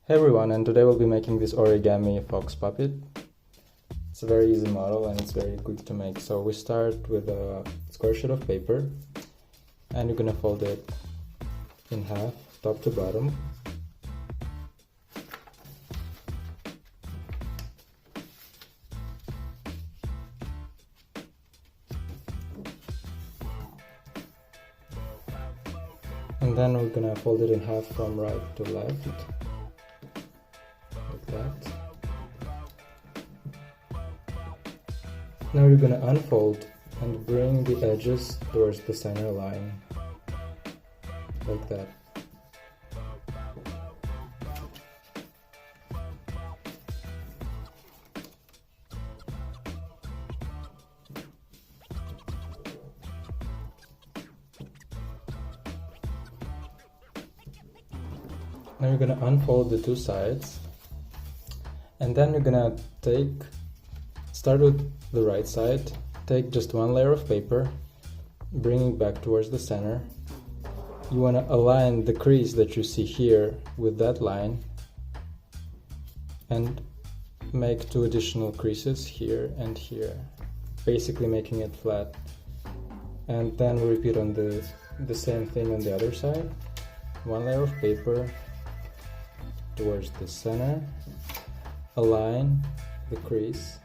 Hey everyone, and today we'll be making this Origami Fox Puppet. It's a very easy model and it's very quick to make. So we start with a square sheet of paper and you're gonna fold it in half, top to bottom. And then we're gonna fold it in half from right to left. That. Now you're gonna unfold and bring the edges towards the center line, like that. Now you're gonna unfold the two sides. And then you're gonna start with the right side, take just one layer of paper, bring it back towards the center. You wanna align the crease that you see here with that line and make two additional creases here and here, basically making it flat. And then we repeat on the same thing on the other side. One layer of paper towards the center. Align the crease.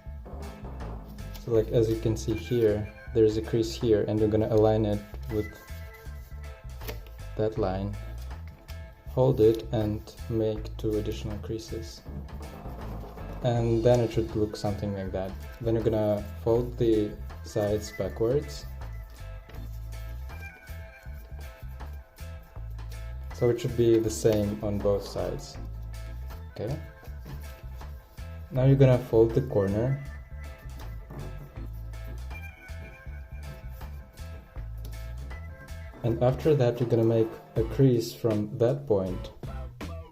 So like as you can see here, there's a crease here and you're gonna align it with that line. Hold it and make two additional creases. And then it should look something like that. Then you're gonna fold the sides backwards. So it should be the same on both sides. Okay? Now you're gonna fold the corner and after that you're gonna make a crease from that point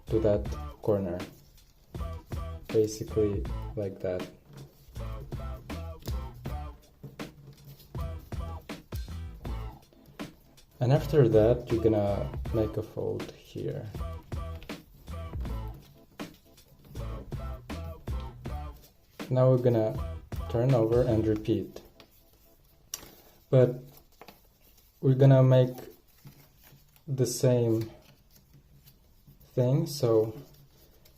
to that corner, basically like that. And after that you're gonna make a fold here. Now we're gonna turn over and repeat, but we're gonna make the same thing. So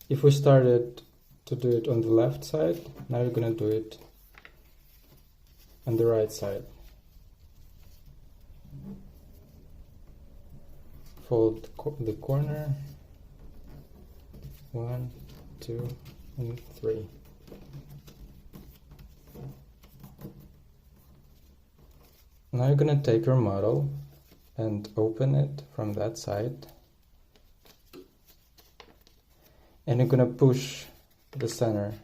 if we started to do it on the left side, now you're gonna do it on the right side. Fold the corner, 1, 2, and 3. Now you're gonna take your model and open it from that side and you're gonna push the center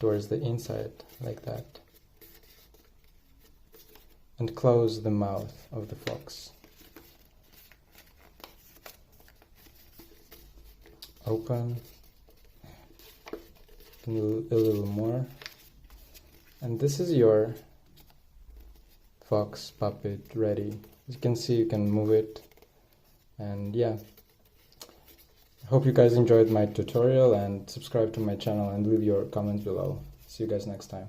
towards the inside like that and close the mouth of the fox. Open a little more, and this is your fox puppet ready. As you can see, you can move it, and yeah. I hope you guys enjoyed my tutorial and subscribe to my channel and leave your comments below. See you guys next time.